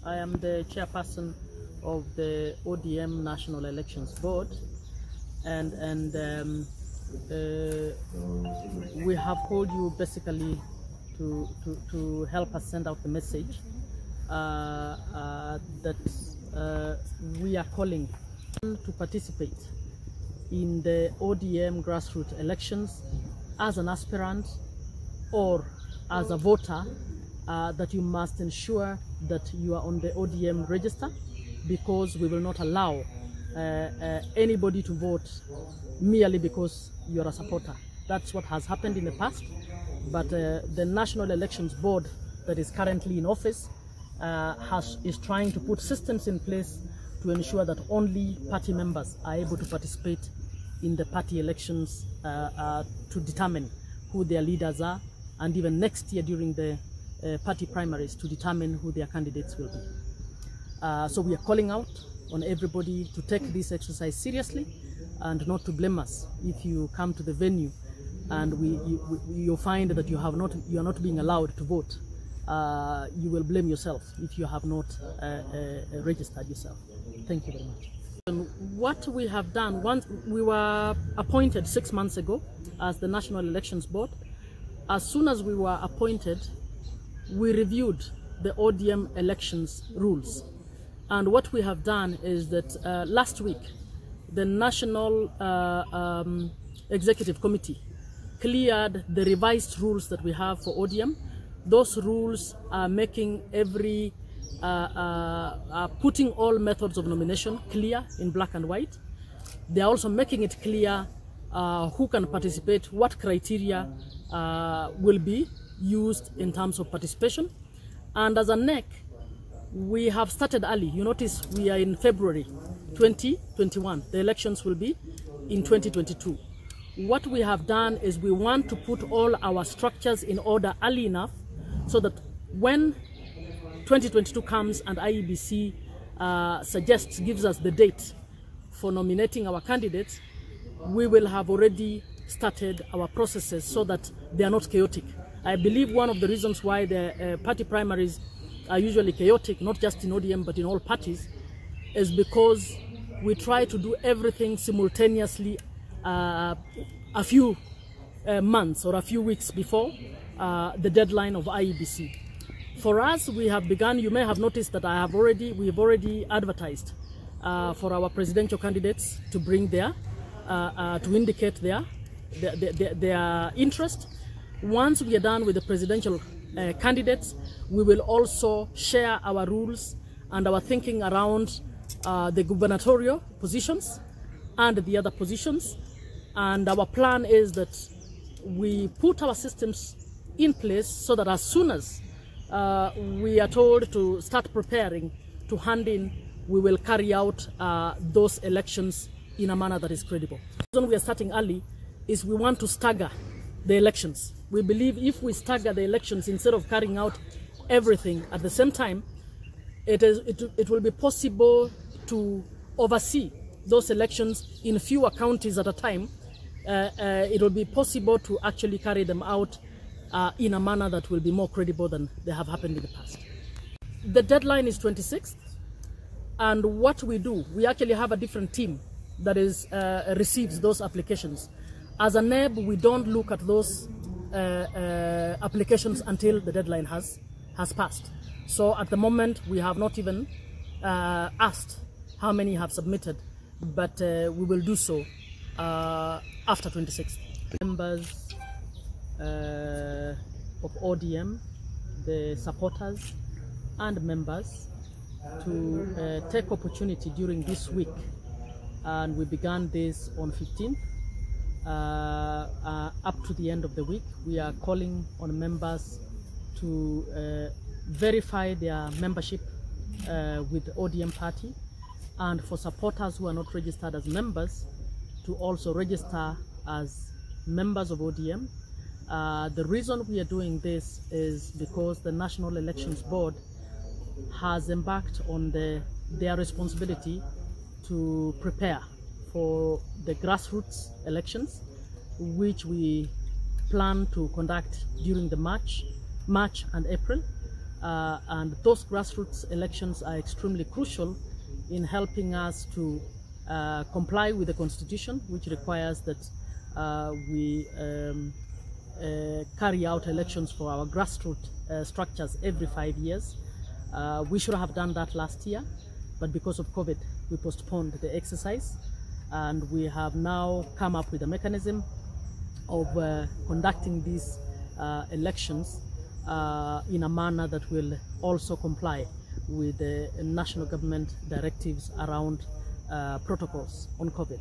I am the chairperson of the ODM National Elections Board, and we have called you basically to help us send out the message that we are calling to participate in the ODM grassroots elections as an aspirant or as a voter, that you must ensure that you are on the ODM register, because we will not allow anybody to vote merely because you are a supporter. That's what has happened in the past, but the National Elections Board that is currently in office is trying to put systems in place to ensure that only party members are able to participate in the party elections to determine who their leaders are, and even next year during the party primaries to determine who their candidates will be. So we are calling out on everybody to take this exercise seriously and not to blame us if you come to the venue and you find that you are not being allowed to vote. You will blame yourself if you have not registered yourself. Thank you very much. What we have done, once we were appointed 6 months ago as the National Elections Board. As soon as we were appointed, we reviewed the ODM elections rules. And what we have done is that last week, the National Executive Committee cleared the revised rules that we have for ODM. Those rules are making putting all methods of nomination clear in black and white. They are also making it clear who can participate, what criteria will be used in terms of participation. And as a NEC, we have started early. You notice we are in February 2021. The elections will be in 2022. What we have done is we want to put all our structures in order early enough so that when 2022 comes and IEBC gives us the date for nominating our candidates, we will have already started our processes so that they are not chaotic. I believe one of the reasons why the party primaries are usually chaotic, not just in ODM but in all parties, is because we try to do everything simultaneously a few months or a few weeks before the deadline of IEBC. For us, we have begun. You may have noticed that we have already advertised for our presidential candidates to bring to indicate their interest. Once we are done with the presidential candidates, we will also share our rules and our thinking around the gubernatorial positions and the other positions. And our plan is that we put our systems in place so that as soon as we are told to start preparing to hand in, we will carry out those elections in a manner that is credible. The reason we are starting early is we want to stagger the elections. We believe if we stagger the elections instead of carrying out everything at the same time, it will be possible to oversee those elections in fewer counties at a time. It will be possible to actually carry them out in a manner that will be more credible than they have happened in the past. The deadline is 26th, and what we do, we actually have a different team that receives those applications. As a NEB, we don't look at those applications until the deadline has passed. So at the moment, we have not even asked how many have submitted, but we will do so after 26th. Members of ODM, the supporters and members, to take opportunity during this week, and we began this on 15th. Up to the end of the week, we are calling on members to verify their membership with the ODM party, and for supporters who are not registered as members to also register as members of ODM. The reason we are doing this is because the National Elections Board has embarked on their responsibility to prepare for the grassroots elections, which we plan to conduct during the March and April. and those grassroots elections are extremely crucial in helping us to comply with the Constitution, which requires that we carry out elections for our grassroots structures every 5 years. We should have done that last year, but because of COVID, we postponed the exercise, and we have now come up with a mechanism of conducting these elections in a manner that will also comply with the national government directives around protocols on COVID.